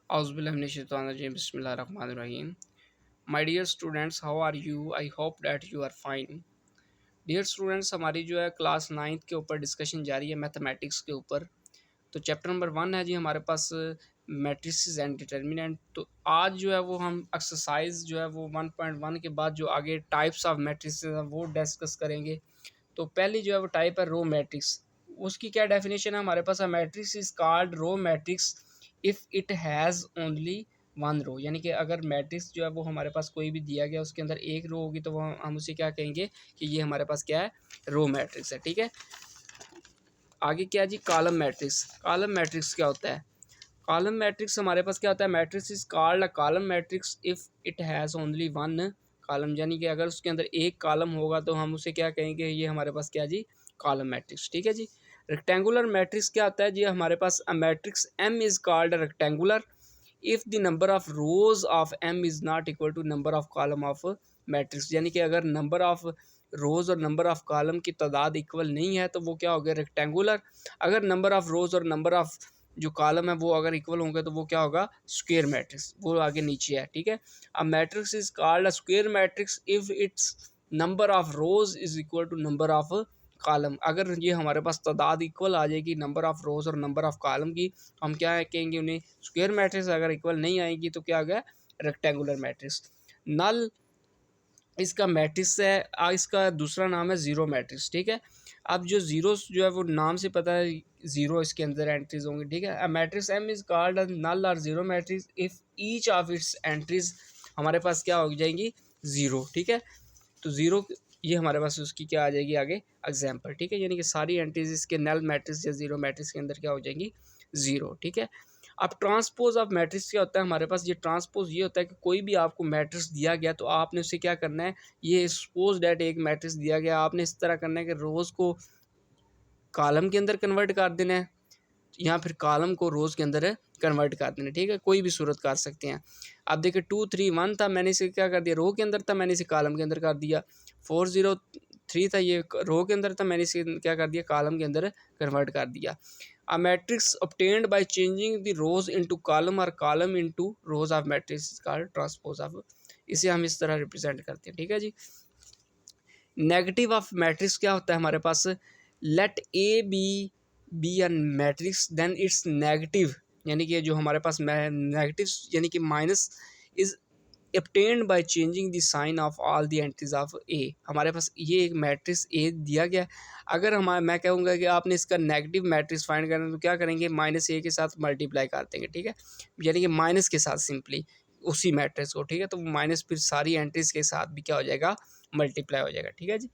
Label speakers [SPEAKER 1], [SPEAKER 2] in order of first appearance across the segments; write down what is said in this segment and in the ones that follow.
[SPEAKER 1] Auzubillahiminash-shaytanir-rajim. Bismillahir-rahmanir-rahim. My dear students, how are you? I hope that you are fine. Dear students, हमारी जो है class ninth के ऊपर discussion जारी है मैथमेटिक्स के ऊपर। तो चैप्टर नंबर 1 है जी हमारे पास मैट्रिसेस एंड डिटर्मिनेंट। तो आज जो है वो हम एक्सरसाइज जो है वो 1.1 के बाद जो आगे टाइप्स ऑफ मैट्रिसेस हैं वो डिस्कस करेंगे। तो पहली जो है वो टाइप है रो मैट्रिक्स। उसकी क्या डेफिनेशन है हमारे पास? Matrix is called row matrix if it has only one row. यानी कि अगर मैट्रिक्स जो है वो हमारे पास कोई भी दिया गया उसके अंदर एक रो होगी तो वो हम उसे क्या कहेंगे कि ये हमारे पास क्या है, रो मैट्रिक्स है। ठीक है, आगे क्या है जी, कॉलम मैट्रिक्स। कॉलम मैट्रिक्स क्या होता है? कॉलम मैट्रिक्स हमारे पास क्या होता है? Matrix is called a column matrix if it has only one column. यानी कि अगर उसके अंदर एक कॉलम होगा तो हम उसे क्या कहेंगे, ये हमारे पास क्या जी, कॉलम मैट्रिक्स। ठीक है जी। रेक्टेंगुलर मैट्रिक्स क्या होता है जी हमारे पास? A matrix M is called a rectangular if the number of rows of M is not equal to number of column of matrix. यानी कि अगर नंबर ऑफ रोज़ और नंबर ऑफ कॉलम की तादाद इक्वल नहीं है तो वो क्या हो गया, रेक्टेंगुलर। अगर नंबर ऑफ रोज़ और नंबर ऑफ जो कॉलम है वो अगर इक्वल होंगे तो वो क्या होगा, स्क्वायर मैट्रिक्स। वो आगे नीचे है। ठीक है, a matrix is called a square matrix if its number of rows is equal to number of column. अगर ये हमारे पास तादाद इक्वल आ जाएगी नंबर ऑफ रोज और नंबर ऑफ कॉलम की, हम क्या कहेंगे उन्हें, स्क्वायर मैट्रिक्स। अगर इक्वल नहीं आएगी तो क्या आ गया, रेक्टेंगुलर मैट्रिक्स। नल इसका मैट्रिक्स है, इसका दूसरा नाम है ज़ीरो मैट्रिक्स। ठीक है, अब जो ज़ीरो जो है वो नाम से पता है ज़ीरो इसके अंदर एंट्रीज होंगी। ठीक है, matrix M is called a null और zero matrix if each of its entries हमारे पास क्या हो जाएंगी, ज़ीरो। ठीक है, तो ज़ीरो ये हमारे पास उसकी क्या आ जाएगी आगे, एग्जाम्पल। ठीक है, यानी कि सारी एंट्रीज इसके नल मैट्रिक्स या ज़ीरो मैट्रिक्स के अंदर क्या हो जाएंगी, ज़ीरो। ठीक है, अब ट्रांसपोज ऑफ मैट्रिक्स क्या होता है हमारे पास? ये ट्रांसपोज ये होता है कि कोई भी आपको मैट्रिक्स दिया गया तो आपने उसे क्या करना है, ये सपोज डैट एक मैट्रिक्स दिया गया, आपने इस तरह करना है कि रोज़ को कॉलम के अंदर कन्वर्ट कर देना है या फिर कॉलम को रोज़ के अंदर कन्वर्ट कर देना है। ठीक है, कोई भी सूरत कर सकते हैं। अब देखिए 231 था, मैंने इसे क्या कर दिया, रो के अंदर था, मैंने इसे कॉलम के अंदर कर दिया। 403 था, ये रो के अंदर था, मैंने इसे क्या कर दिया, कॉलम के अंदर कन्वर्ट कर दिया। A matrix obtained by changing the rows into column और column into rows of matrix is called transpose of। इसे हम इस तरह रिप्रेजेंट करते हैं। ठीक है जी। नेगेटिव ऑफ मैट्रिक्स क्या होता है हमारे पास? Let A be an matrix then it's negative. यानी कि जो हमारे पास नेगेटिव यानी कि minus is obtained by changing the sign of all the entries of A। हमारे पास ये एक मैट्रिक्स A दिया गया। अगर मैं कहूँगा कि आपने इसका नेगेटिव मैट्रिक्स फाइंड करना है तो क्या करेंगे, माइनस ए के साथ मल्टीप्लाई कर देंगे। ठीक है, यानी कि माइनस के साथ सिंपली उसी मैट्रिक्स को। ठीक है, तो माइनस फिर सारी एंट्रीज के साथ भी क्या हो जाएगा, मल्टीप्लाई हो जाएगा। ठीक है जी।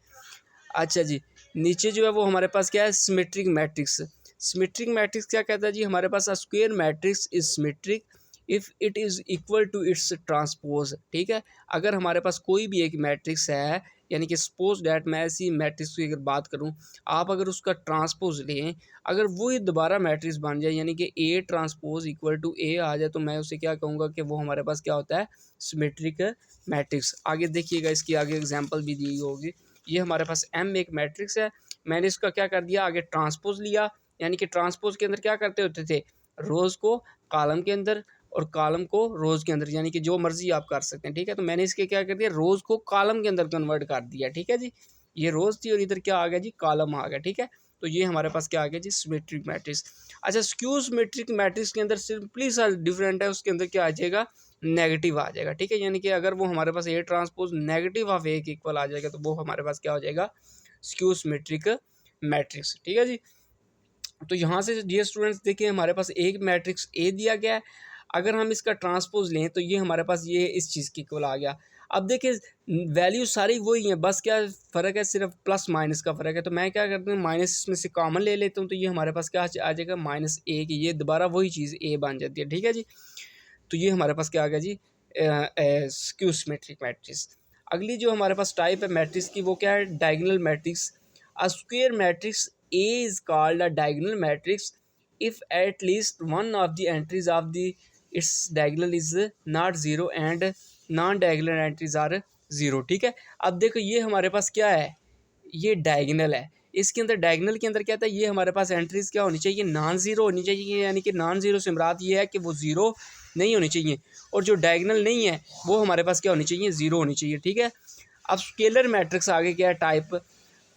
[SPEAKER 1] अच्छा जी, नीचे जो है वो हमारे पास क्या है, सिमेट्रिक मैट्रिक्स। सिमेट्रिक मैट्रिक्स क्या कहता है जी हमारे पास? A square matrix is symmetric if it is equal to its transpose. ठीक है, अगर हमारे पास कोई भी एक मैट्रिक्स है, यानी कि सपोज डैट मैं ऐसी मैट्रिक्स की अगर बात करूं, आप अगर उसका ट्रांसपोज लें, अगर वही दोबारा मैट्रिक्स बन जाए यानी कि ए ट्रांसपोज इक्वल टू ए आ जाए तो मैं उसे क्या कहूँगा कि वो हमारे पास क्या होता है, सिमेट्रिक मैट्रिक्स। आगे देखिएगा, इसकी आगे एग्जाम्पल भी दी होगी। ये हमारे पास एम एक मैट्रिक्स है, मैंने इसका क्या कर दिया, आगे ट्रांसपोज लिया। यानी कि ट्रांसपोज के अंदर क्या करते होते थे, रोज़ को कॉलम के अंदर और कॉलम को रोज़ के अंदर, यानी कि जो मर्जी आप कर सकते हैं। ठीक है, तो मैंने इसके क्या कर दिया, रोज़ को कॉलम के अंदर कन्वर्ट कर दिया। ठीक है जी, ये रोज़ थी और इधर क्या आ गया जी, कॉलम आ गया। ठीक है, तो ये हमारे पास क्या आ गया जी, सिमेट्रिक मैट्रिक्स। अच्छा, स्क्यू सिमेट्रिक मैट्रिक्स के अंदर सिंपली सा डिफरेंट है, उसके अंदर क्या आ जाएगा, नेगेटिव आ जाएगा। ठीक है, यानी कि अगर वो हमारे पास ए ट्रांसपोज नेगेटिव ऑफ ए के इक्वल आ जाएगा तो वो हमारे पास क्या हो जाएगा, स्क्यू सिमेट्रिक मैट्रिक्स। ठीक है जी। तो यहाँ से डियर स्टूडेंट्स देखिए, हमारे पास एक मैट्रिक्स ए दिया गया है, अगर हम इसका ट्रांसपोज लें तो ये हमारे पास ये इस चीज़ की इक्वल आ गया। अब देखिए वैल्यू सारी वही है, बस क्या फ़र्क है, सिर्फ प्लस माइनस का फ़र्क है। तो मैं क्या करता हूँ, माइनस इसमें से कॉमन ले लेता हूँ, तो ये हमारे पास क्या आ जाएगा, माइनस ए की ये दोबारा वही चीज़ ए बन जाती है। ठीक है जी, तो ये हमारे पास क्या आ गया जी, स्क्यू सिमेट्रिक मैट्रिक्स। अगली जो हमारे पास टाइप है मैट्रिक्स की वो क्या है, diagonal matrix. A square matrix A is called a diagonal matrix if at least one of the entries of the its diagonal is not zero and non diagonal entries are zero. ठीक है, अब देखो ये हमारे पास क्या है, ये डायगोनल है, इसके अंदर डायगनल के अंदर क्या था, ये हमारे पास एंट्रीज क्या होनी चाहिए, नॉन ज़ीरो होनी चाहिए, यानी कि नॉन ज़ीरो से मुराद ये है कि वो ज़ीरो नहीं होनी चाहिए, और जो डायगनल नहीं है वो हमारे पास क्या होनी चाहिए, ज़ीरो होनी चाहिए। ठीक है। अब स्केलर मैट्रिक्स आगे क्या है, type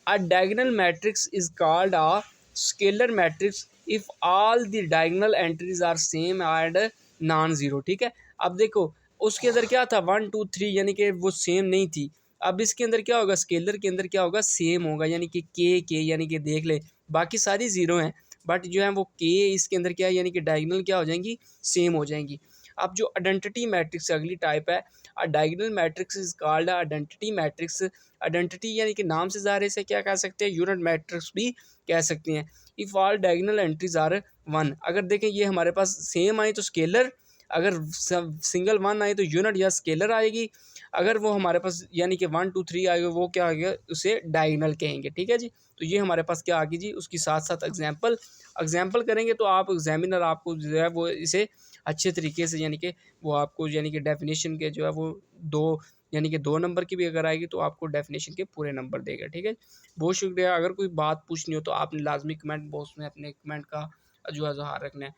[SPEAKER 1] A diagonal matrix is called a scalar matrix if all the diagonal entries are same and non-zero। ठीक है। अब देखो उसके अंदर क्या था, 1 2 3 यानी कि वो सेम नहीं थी। अब इसके अंदर क्या होगा, स्केलर के अंदर क्या होगा, सेम होगा, यानी कि के यानी कि देख ले बाकी सारी ज़ीरो हैं, बट जो है वो के इसके अंदर क्या है, यानी कि डायगनल क्या हो जाएंगी, सेम हो जाएंगी। अब जो आइडेंटिटी मैट्रिक्स अगली टाइप है, अ diagonal matrix is called identity matrix. Identity यानी कि नाम से ज़ाहिर से क्या कह सकते हैं, यूनिट मैट्रिक्स भी कह सकते हैं। If all diagonal entries are one, अगर देखें ये हमारे पास सेम आए तो स्केलर, अगर सिंगल वन आए तो यूनिट या स्केलर आएगी, अगर वो हमारे पास यानी कि 1 2 3 आएगा वो क्या आएगा, उसे डायगोनल कहेंगे। ठीक है जी। तो ये हमारे पास क्या आ गई जी, उसकी साथ साथ एग्जाम्पल करेंगे तो आप एग्जामिनर आपको जो है वो इसे अच्छे तरीके से यानी कि वो आपको यानी कि डेफिनेशन के जो है वो दो यानी कि 2 नंबर की भी अगर आएगी तो आपको डेफिनेशन के पूरे नंबर देगा। ठीक है। बहुत शुक्रिया। अगर कोई बात पूछनी हो तो आपने लाजमी कमेंट बॉक्स में अपने कमेंट का जो है इज़हार रखना है।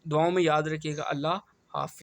[SPEAKER 1] दुआओं में याद रखिएगा। अल्लाह हाफ़िज़।